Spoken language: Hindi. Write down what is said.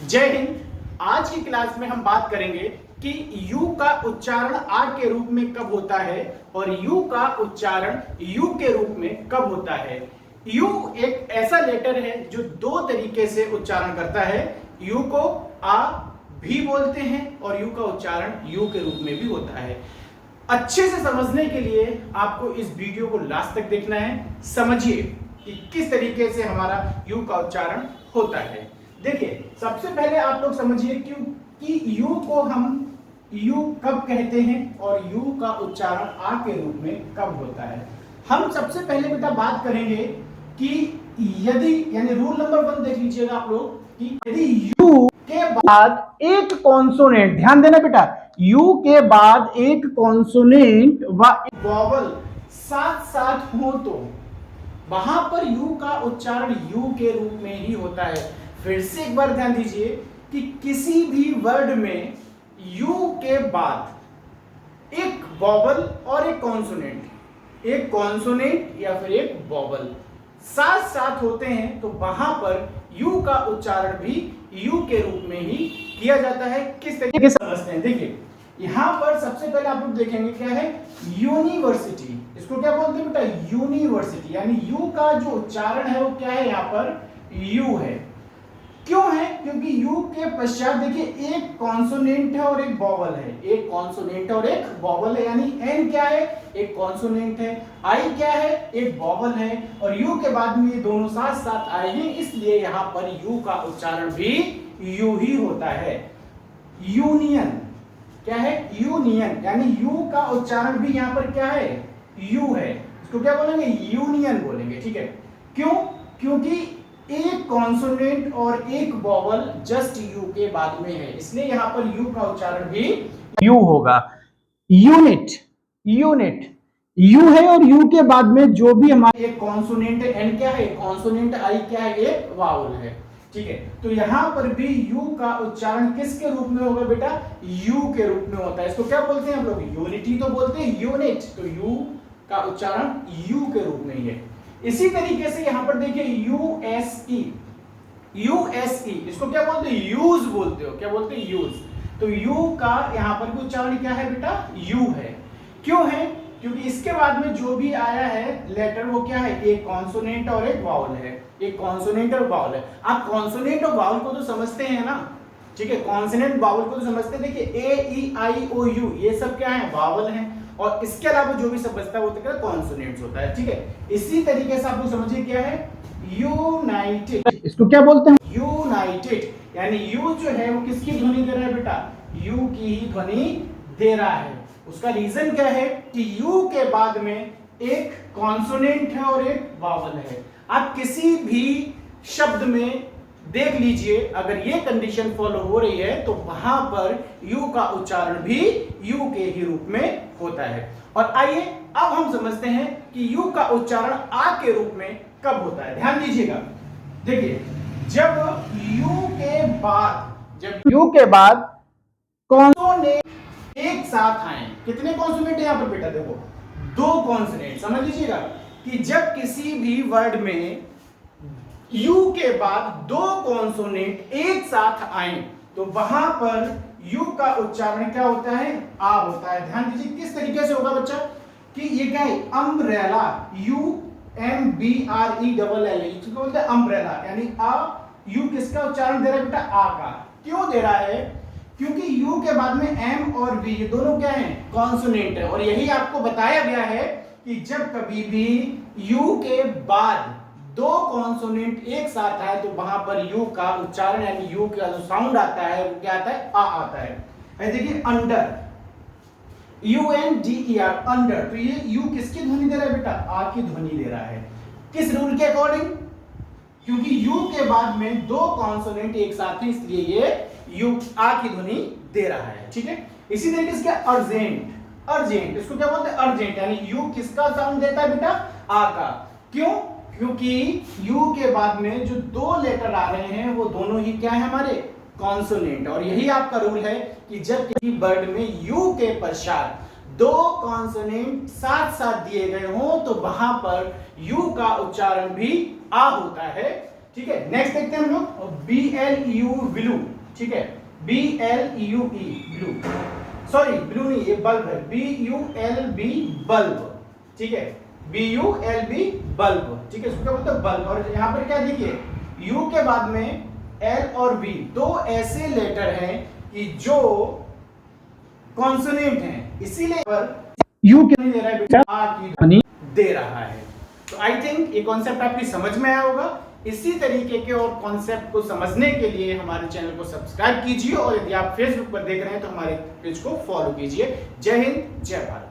जय हिंद। आज की क्लास में हम बात करेंगे कि यू का उच्चारण आ के रूप में कब होता है और यू का उच्चारण यू के रूप में कब होता है। यू एक ऐसा लेटर है जो दो तरीके से उच्चारण करता है। यू को आ भी बोलते हैं और यू का उच्चारण यू के रूप में भी होता है। अच्छे से समझने के लिए आपको इस वीडियो को लास्ट तक देखना है। समझिए कि किस तरीके से हमारा यू का उच्चारण होता है। देखिए, सबसे पहले आप लोग समझिए कि यू को हम यू कब कहते हैं और यू का उच्चारण आ के रूप में कब होता है। हम सबसे पहले बेटा बात करेंगे कि यदि, यानी रूल नंबर 1 देख लीजिएगा आप लोग, कि यदि यू के बाद एक कॉन्सोनेंट, ध्यान देना बेटा, यू के बाद एक कॉन्सोनेंट व एक वॉवल साथ साथ हो तो वहां पर यू का उच्चारण यू के रूप में ही होता है। फिर से एक बार ध्यान दीजिए कि किसी भी वर्ड में यू के बाद एक वॉवल और एक कॉन्सोनेंट या फिर एक वॉवल साथ साथ होते हैं तो वहां पर यू का उच्चारण भी यू के रूप में ही किया जाता है। किस तरीके से समझते हैं, देखिए यहां पर सबसे पहले आप लोग देखेंगे क्या है, यूनिवर्सिटी। इसको क्या बोलते हैं बेटा, यूनिवर्सिटी, यानी यू का जो उच्चारण है वो क्या है, यहां पर यू है। क्यों है? क्योंकि यू के पश्चात देखिए एक कॉन्सोनेंट है और एक वॉवल है। एक कॉन्सोनेंट और एक वॉवल है, यानी एन क्या है, एक कॉन्सोनेंट है, आई क्या है, एक वॉवल है, और यू के बाद में ये दोनों साथ साथ आए हैं, इसलिए यहां पर यू का उच्चारण भी यू ही होता है। यूनियन क्या है, यूनियन, यानी यू का उच्चारण भी यहां पर क्या है, यू है। इसको क्या बोलेंगे, यूनियन बोलेंगे। ठीक है, क्यों? क्योंकि एक कॉन्सोनेंट और एक वॉवल जस्ट यू के बाद में है, इसलिए यहां पर यू का उच्चारण भी यू होगा। यूनिट, यू है और यू के बाद में जो भी हमारे एक कॉन्सोनेंट है, एन क्या है, कॉन्सोनेंट, आई क्या है, एक वावल है। ठीक है, तो यहां पर भी यू का उच्चारण किसके रूप में होगा बेटा, यू के रूप में होता है। इसको क्या बोलते हैं हम लोग, यूनिटी तो बोलते हैं, यूनिट, तो यू का उच्चारण यू के रूप में ही है। इसी तरीके से यहां पर देखिए यूएसई, इसको क्या बोलते हैं, यूज बोलते हो, क्या बोलते हैं, यूज। तो यू का यहां पर भी उच्चारण क्या है बेटा, यू है। क्यों है? क्योंकि इसके बाद में जो भी आया है लेटर वो क्या है, एक कॉन्सोनेंट और एक वावल है। एक कॉन्सोनेंट और वावल है। आप कॉन्सोनेंट और वावल को तो समझते हैं ना, ठीक है, कॉन्सोनेंट वावल को तो समझते हैं। देखिए ए ई आई ओ यू ये सब क्या है, वावल है, और इसके अलावा जो भी सब बचता है वो तो कॉन्सोनेंट्स होता है। ठीक है, इसी तरीके से आप लोग समझिए क्या है, यूनाइटेड, इसको क्या बोलते हैं, यूनाइटेड, यानी यू जो है वो किसकी ध्वनि दे रहा है बेटा, यू की ही ध्वनि दे रहा है। उसका रीजन क्या है कि यू के बाद में एक कॉन्सोनेंट है और एक वावल है। आप किसी भी शब्द में देख लीजिए, अगर ये कंडीशन फॉलो हो रही है तो वहां पर यू का उच्चारण भी यू के ही रूप में होता है। और आइए अब हम समझते हैं कि यू का उच्चारण आ के रूप में कब होता है। ध्यान दीजिएगा, देखिए जब यू के बाद कॉन्सोनेंट एक साथ आए, कितने कॉन्सोनेंट है यहां पर बेटा, देखो दो कॉन्सोनेंट। समझ लीजिएगा कि जब किसी भी वर्ड में यू के बाद दो कॉन्सोनेंट एक साथ आए तो वहां पर यू का उच्चारण क्या होता है, आ होता है। ध्यान दीजिए किस तरीके से होगा बच्चा, कि ये क्या है, umbrella, U M B R E double L, इसको बोलते हैं अम्ब्रेला, यानी आ, यू किसका उच्चारण दे रहा है बेटा, आ का। क्यों दे रहा है? क्योंकि यू के बाद में एम और बी ये दोनों क्या है, कॉन्सोनेंट है, और यही आपको बताया गया है कि जब कभी भी यू के बाद दो कॉन्सोनेंट एक साथ आए तो वहां पर यू का उच्चारण, यानी यू का जो साउंड आता है वो क्या आता है, आ आता है। देखिए अंडर, UNDER, अंडर, तो ये यू किसकी ध्वनि दे रहा है बेटा, आ की ध्वनि दे रहा है। किस रूल के अकॉर्डिंग? क्योंकि यू के बाद में दो कॉन्सोनेंट एक साथ हैं, इसलिए ये यू आ की ध्वनि दे रहा है। ठीक है, इसी तरीके से अर्जेंट, इसको क्या बोलते हैं, अर्जेंट, यानी यू किसका साउंड देता है बेटा, आ का। क्यों? क्योंकि यू के बाद में जो दो लेटर आ रहे हैं वो दोनों ही क्या है, हमारे कॉन्सोनेंट, और यही आपका रूल है कि जब किसी वर्ड में यू के पश्चात दो कॉन्सोनेंट साथ साथ दिए गए हों तो वहां पर यू का उच्चारण भी आ होता है। ठीक है, नेक्स्ट देखते हैं हम लोग, BLU विलू। ठीक है, BLEUE ब्लू, सॉरी ब्लू नहीं, ये बल्ब है, BULB बल्ब, ठीक है, BULB बल्ब, ठीक है, इसको क्या बोलते हैं बल्ब। और यहाँ पर क्या देखिए, U के बाद में L और B दो ऐसे लेटर हैं कि जो कॉन्सोनेंट हैं, इसीलिए पर U क्यों नहीं दे रहा है बेटा, आ की ध्वनि दे रहा है। तो आई थिंक ये कॉन्सेप्ट आपकी समझ में आया होगा। इसी तरीके के और कॉन्सेप्ट को समझने के लिए हमारे चैनल को सब्सक्राइब कीजिए, और यदि आप फेसबुक पर देख रहे हैं तो हमारे पेज को फॉलो कीजिए। जय हिंद, जय भारत।